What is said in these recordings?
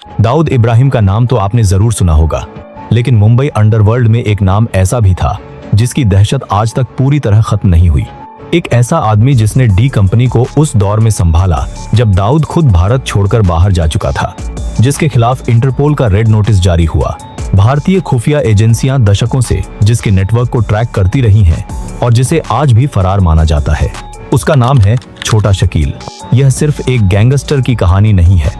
दाऊद इब्राहिम का नाम तो आपने जरूर सुना होगा, लेकिन मुंबई अंडरवर्ल्ड में एक नाम ऐसा भी था जिसकी दहशत आज तक पूरी तरह खत्म नहीं हुई। एक ऐसा आदमी जिसने डी कंपनी को उस दौर में संभाला जब दाऊद खुद भारत छोड़कर बाहर जा चुका था, जिसके खिलाफ इंटरपोल का रेड नोटिस जारी हुआ। भारतीय खुफिया एजेंसियां दशकों से जिसके नेटवर्क को ट्रैक करती रही हैं और जिसे आज भी फरार माना जाता है, उसका नाम है छोटा शकील। यह सिर्फ एक गैंगस्टर की कहानी नहीं है,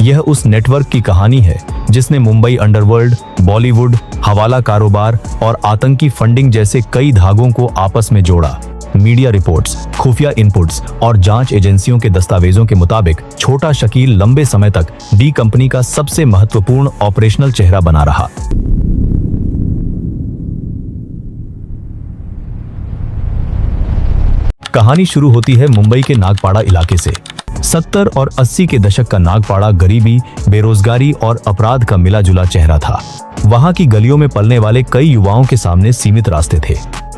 यह उस नेटवर्क की कहानी है जिसने मुंबई अंडरवर्ल्ड, बॉलीवुड, हवाला कारोबार और आतंकी फंडिंग जैसे कई धागों को आपस में जोड़ा। मीडिया रिपोर्ट्स, खुफिया इनपुट्स और जांच एजेंसियों के दस्तावेजों के मुताबिक छोटा शकील लंबे समय तक डी कंपनी का सबसे महत्वपूर्ण ऑपरेशनल चेहरा बना रहा। कहानी शुरू होती है मुंबई के नागपाड़ा इलाके से। 70 और 80 के दशक का नागपाड़ा गरीबी, बेरोजगारी और अपराध का मिला जुला चेहरा था। वहां की गलियों में पलने वाले कई युवाओं के सामने सीमित रास्ते थे।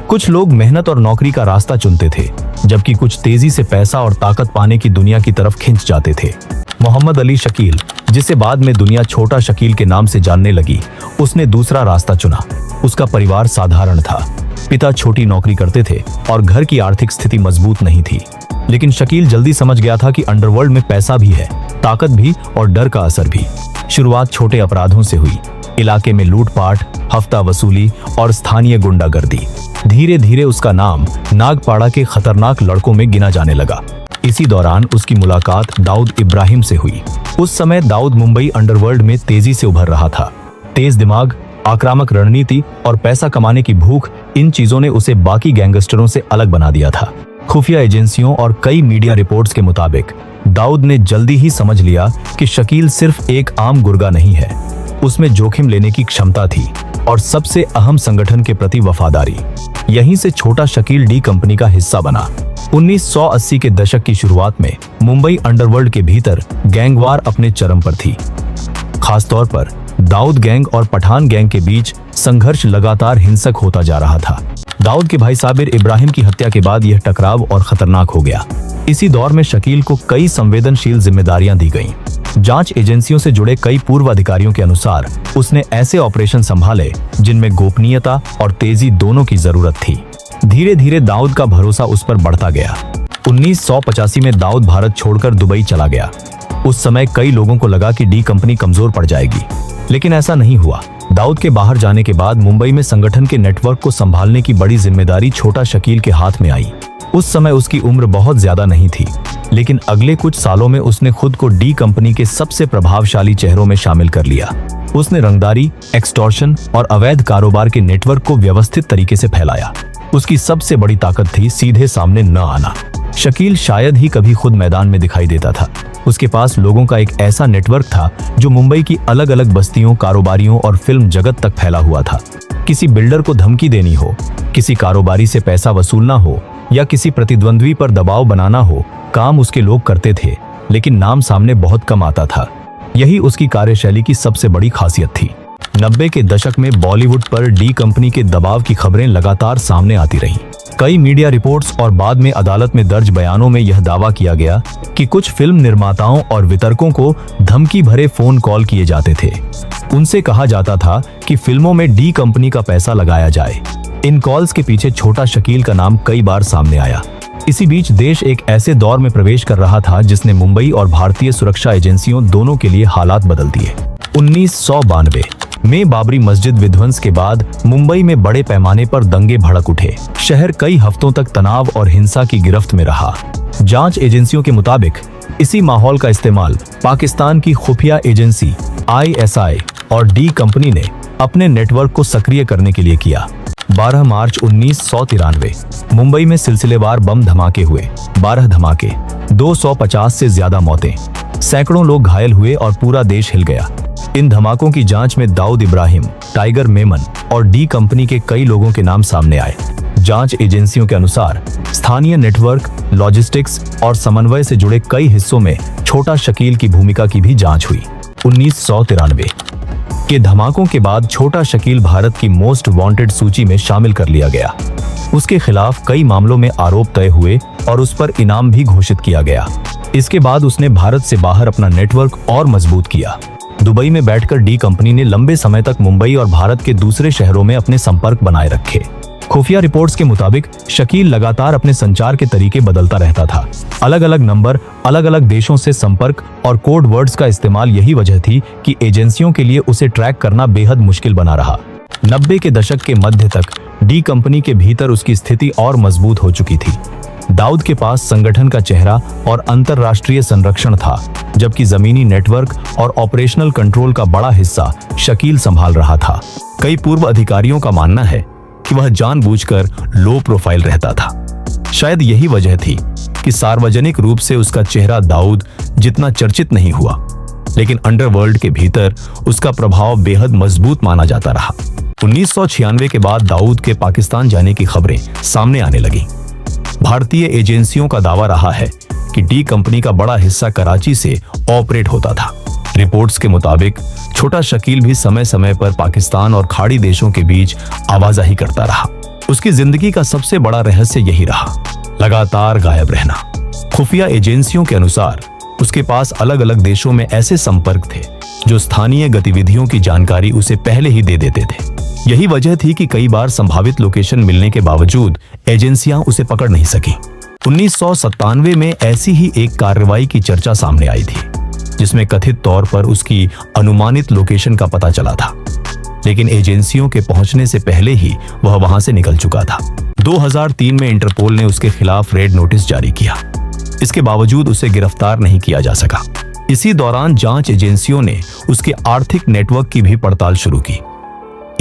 कुछ लोग मेहनत और नौकरी का रास्ता चुनते थे, जबकि कुछ तेजी से पैसा और ताकत पाने की दुनिया की तरफ खिंच जाते थे। मोहम्मद अली शकील, जिसे बाद में दुनिया छोटा शकील के नाम से जानने लगी, उसने दूसरा रास्ता चुना। उसका परिवार साधारण था, पिता छोटी नौकरी करते थे और घर की आर्थिक स्थिति मजबूत नहीं थी। लेकिन शकील जल्दी समझ गया था कि अंडरवर्ल्ड में पैसा भी है, ताकत भी और डर का असर भी। शुरुआत छोटे अपराधों से हुई, इलाके में लूटपाट, हफ्ता वसूली और स्थानीय गुंडागर्दी। धीरे धीरे उसका नाम नागपाड़ा के खतरनाक लड़कों में गिना जाने लगा। इसी दौरान उसकी मुलाकात दाऊद इब्राहिम से हुई। उस समय दाऊद मुंबई अंडरवर्ल्ड में तेजी से उभर रहा था। तेज दिमाग, आक्रामक रणनीति और पैसा कमाने की भूख, इन चीजों ने उसे बाकी गैंगस्टरों से अलग बना दिया था। खुफिया एजेंसियों और कई मीडिया रिपोर्ट्स के मुताबिक दाऊद ने जल्दी ही समझ लिया कि शकील सिर्फ एक आम गुर्गा नहीं है, उसमें जोखिम लेने की क्षमता थी और सबसे अहम संगठन के प्रति वफादारी। यहीं से छोटा शकील डी कंपनी का हिस्सा बना। 1980 के दशक की शुरुआत में मुंबई अंडरवर्ल्ड के भीतर गैंगवार अपने चरम पर थी। खासतौर पर दाऊद गैंग और पठान गैंग के बीच संघर्ष लगातार हिंसक होता जा रहा था। दाऊद के भाई साबिर इब्राहिम की हत्या के बाद यह टकराव और खतरनाक हो गया। इसी दौर में शकील को कई संवेदनशील जिम्मेदारियां दी गईं। जांच एजेंसियों से जुड़े कई पूर्व अधिकारियों के अनुसार उसने ऐसे ऑपरेशन संभाले जिनमें गोपनीयता और तेजी दोनों की जरूरत थी। धीरे धीरे दाऊद का भरोसा उस पर बढ़ता गया। 1985 में दाऊद भारत छोड़कर दुबई चला गया। उस समय कई लोगों को लगा कि डी कंपनी कमजोर पड़ जाएगी, लेकिन ऐसा नहीं हुआ। दाऊद के बाहर जाने के बाद मुंबई में संगठन के नेटवर्क को संभालने की बड़ी जिम्मेदारी छोटा शकील के हाथ में आई। उस समय उसकी उम्र बहुत ज्यादा नहीं थी, लेकिन अगले कुछ सालों में उसने खुद को डी कंपनी के सबसे प्रभावशाली चेहरों में शामिल कर लिया। उसने रंगदारी, एक्सटॉर्शन और अवैध कारोबार के नेटवर्क को व्यवस्थित तरीके से फैलाया। उसकी सबसे बड़ी ताकत थी सीधे सामने न आना। शकील शायद ही कभी खुद मैदान में दिखाई देता था। उसके पास लोगों का एक ऐसा नेटवर्क था जो मुंबई की अलग अलग बस्तियों, कारोबारियों और फिल्म जगत तक फैला हुआ था। किसी बिल्डर को धमकी देनी हो, किसी कारोबारी से पैसा वसूलना हो या किसी प्रतिद्वंद्वी पर दबाव बनाना हो, काम उसके लोग करते थे, लेकिन नाम सामने बहुत कम आता था। यही उसकी कार्यशैली की सबसे बड़ी खासियत थी। 90 के दशक में बॉलीवुड पर डी कंपनी के दबाव की खबरें लगातार सामने आती रहीं। कई मीडिया रिपोर्ट्स और बाद में अदालत में दर्ज बयानों में यह दावा किया गया कि कुछ फिल्म निर्माताओं और वितरकों को धमकी भरे फोन कॉल किए जाते थे। उनसे कहा जाता था कि फिल्मों में डी कंपनी का पैसा लगाया जाए। इन कॉल्स के पीछे छोटा शकील का नाम कई बार सामने आया। इसी बीच देश एक ऐसे दौर में प्रवेश कर रहा था जिसने मुंबई और भारतीय सुरक्षा एजेंसियों दोनों के लिए हालात बदल दिए। 1992 में बाबरी मस्जिद विध्वंस के बाद मुंबई में बड़े पैमाने पर दंगे भड़क उठे। शहर कई हफ्तों तक तनाव और हिंसा की गिरफ्त में रहा। जांच एजेंसियों के मुताबिक इसी माहौल का इस्तेमाल पाकिस्तान की खुफिया एजेंसी ISI और डी कंपनी ने अपने नेटवर्क को सक्रिय करने के लिए किया। 12 मार्च 1993 मुंबई में सिलसिलेवार बम धमाके हुए। 12 धमाके, 250 से ज्यादा मौतें, सैकड़ों लोग घायल हुए और पूरा देश हिल गया। इन धमाकों की जांच में दाऊद इब्राहिम, टाइगर मेमन और डी कंपनी के कई लोगों के नाम सामने आए। जांच एजेंसियों के अनुसार स्थानीय नेटवर्क, लॉजिस्टिक्स और समन्वय से जुड़े कई हिस्सों में छोटा शकील की भूमिका की भी जांच हुई। 1993 के धमाकों के बाद छोटा शकील भारत की मोस्ट वांटेड सूची में शामिल कर लिया गया। उसके खिलाफ कई मामलों में आरोप तय हुए और उस पर इनाम भी घोषित किया गया। इसके बाद उसने भारत से बाहर अपना नेटवर्क और मजबूत किया। दुबई में बैठकर डी कंपनी ने लंबे समय तक मुंबई और भारत के दूसरे शहरों में अपने संपर्क बनाए रखे। खुफिया रिपोर्ट्स के मुताबिक शकील लगातार अपने संचार के तरीके बदलता रहता था। अलग अलग नंबर, अलग अलग देशों से संपर्क और कोड वर्ड्स का इस्तेमाल यही वजह थी कि एजेंसियों के लिए उसे ट्रैक करना बेहद मुश्किल बना रहा। 90 के दशक के मध्य तक डी कंपनी के भीतर उसकी स्थिति और मजबूत हो चुकी थी। दाऊद के पास संगठन का चेहरा और अंतरराष्ट्रीय संरक्षण था, जबकि जमीनी नेटवर्क और ऑपरेशनल कंट्रोल का बड़ा हिस्सा शकील संभाल रहा था। कई पूर्व अधिकारियों का मानना है कि वह जानबूझकर लो प्रोफाइल रहता था। शायद यही वजह थी कि सार्वजनिक रूप से उसका चेहरा दाऊद जितना चर्चित नहीं हुआ, लेकिन अंडरवर्ल्ड के भीतर उसका प्रभाव बेहद मजबूत माना जाता रहा। 1996 के बाद दाऊद के पाकिस्तान जाने की खबरें सामने आने लगी। भारतीय एजेंसियों का दावा रहा है कि डी कंपनी का बड़ा हिस्सा कराची से ऑपरेट होता था। रिपोर्ट्स के मुताबिक छोटा शकील भी समय समय पर पाकिस्तान और खाड़ी देशों के बीच आवाजाही करता रहा। उसकी जिंदगी का सबसे बड़ा रहस्य यही रहा, लगातार गायब रहना। खुफिया एजेंसियों के अनुसार उसके पास अलग अलग देशों में ऐसे संपर्क थे जो स्थानीय गतिविधियों की जानकारी उसे पहले ही दे देते थे। यही वजह थी कि कई बार संभावित लोकेशन मिलने के बावजूद एजेंसियां उसे पकड़ नहीं सकी। 1997 में ऐसी ही एक कार्रवाई की चर्चा सामने आई थी, जिसमें कथित तौर पर उसकी अनुमानित लोकेशन का पता चला था, लेकिन एजेंसियों के पहुंचने से पहले ही वह वहां से निकल चुका था। 2003 में इंटरपोल ने उसके खिलाफ रेड नोटिस जारी किया। इसके बावजूद उसे गिरफ्तार नहीं किया जा सका। इसी दौरान जांच एजेंसियों ने उसके आर्थिक नेटवर्क की भी पड़ताल शुरू की।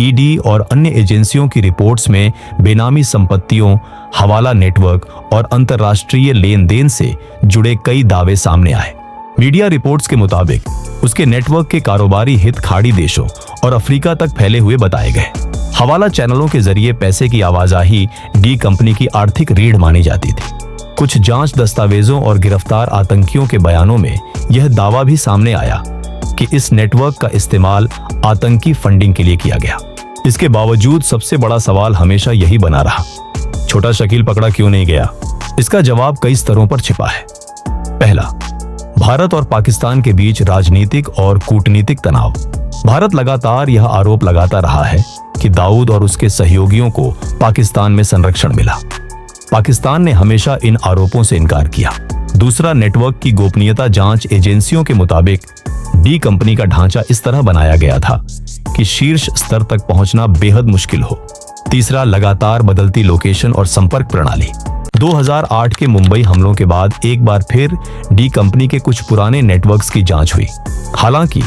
ईडी और अन्य एजेंसियों की रिपोर्ट्स में बेनामी संपत्तियों, हवाला नेटवर्क और अंतर्राष्ट्रीय लेन देन से जुड़े कई दावे सामने आए। मीडिया रिपोर्ट्स के मुताबिक उसके नेटवर्क के कारोबारी हित खाड़ी देशों और अफ्रीका तक फैले हुए बताए गए। हवाला चैनलों के जरिए पैसे की आवाजाही डी कंपनी की आर्थिक रीढ़ मानी जाती थी। कुछ जांच दस्तावेजों और गिरफ्तार आतंकियों के बयानों में यह दावा भी सामने आया कि इस नेटवर्क का इस्तेमाल आतंकी फंडिंग के लिए किया गया। इसके बावजूद सबसे बड़ा सवाल हमेशा यही बना रहा, छोटा शकील पकड़ा क्यों नहीं गया? इसका जवाब कई स्तरों पर छिपा है। पहला, भारत और पाकिस्तान के बीच राजनीतिक और कूटनीतिक तनाव। भारत लगातार यह आरोप लगाता रहा है कि दाऊद और उसके सहयोगियों को पाकिस्तान में संरक्षण मिला। पाकिस्तान ने हमेशा इन आरोपों से इनकार किया। दूसरा, नेटवर्क की गोपनीयता। जांच एजेंसियों के मुताबिक डी कंपनी का ढांचा इस तरह बनाया गया था कि शीर्ष स्तर तक पहुंचना बेहद मुश्किल हो। तीसरा, लगातार बदलती लोकेशन और संपर्क प्रणाली। 2008 के मुंबई हमलों के बाद एक बार फिर डी कंपनी के कुछ पुराने नेटवर्क्स की जांच हुई। हालांकि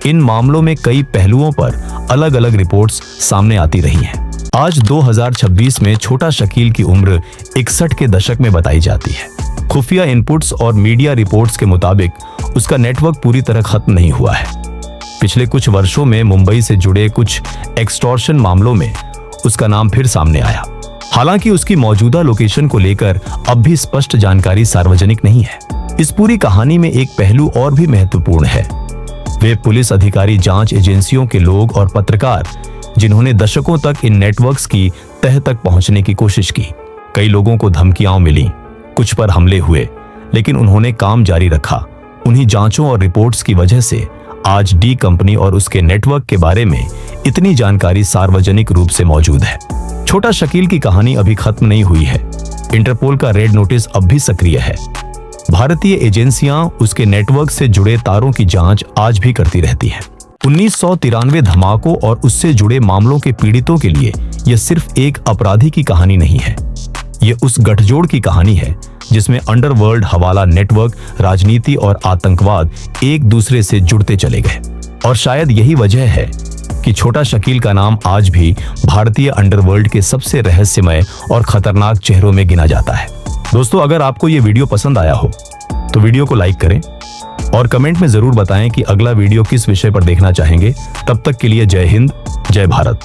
इन मामलों में कई पहलुओं पर अलग अलग रिपोर्ट्स सामने आती रही हैं। आज 2026 में छोटा शकील की उम्र 61 के दशक में बताई जाती है। खुफिया इनपुट्स और मीडिया रिपोर्ट्स के मुताबिक उसका नेटवर्क पूरी तरह खत्म नहीं हुआ है। पिछले कुछ वर्षों में मुंबई से जुड़े कुछ एक्सटॉर्शन मामलों में उसका नाम फिर सामने आया। हालांकि उसकी मौजूदा लोकेशन को लेकर अब भी स्पष्ट जानकारी सार्वजनिक नहीं है। इस पूरी कहानी में एक पहलू और भी महत्वपूर्ण है। वे पुलिस अधिकारी, जांच एजेंसियों के लोग और पत्रकार जिन्होंने दशकों तक इन नेटवर्क्स की तह तक पहुंचने की कोशिश की। कई लोगों को धमकियां मिली, कुछ पर हमले हुए, लेकिन उन्होंने काम जारी रखा। उन्हीं जांचों और रिपोर्ट्स की वजह से आज डी कंपनी और उसके नेटवर्क के बारे में इतनी जानकारी सार्वजनिक रूप से मौजूद है। छोटा शकील की कहानी अभी खत्म नहीं हुई है। इंटरपोल का रेड नोटिस अब भी सक्रिय है। भारतीय एजेंसियां उसके नेटवर्क से जुड़े तारों की जांच आज भी करती रहती हैं। 1993 धमाकों और उससे जुड़े मामलों के पीड़ितों के लिए यह सिर्फ एक अपराधी की कहानी नहीं है। यह उस गठजोड़ की कहानी है जिसमें अंडरवर्ल्ड, हवाला नेटवर्क, राजनीति और आतंकवाद एक दूसरे से जुड़ते चले गए। और शायद यही वजह है कि छोटा शकील का नाम आज भी भारतीय अंडरवर्ल्ड के सबसे रहस्यमय और खतरनाक चेहरों में गिना जाता है। दोस्तों, अगर आपको ये वीडियो पसंद आया हो तो वीडियो को लाइक करें और कमेंट में जरूर बताएं कि अगला वीडियो किस विषय पर देखना चाहेंगे। तब तक के लिए जय हिंद, जय भारत।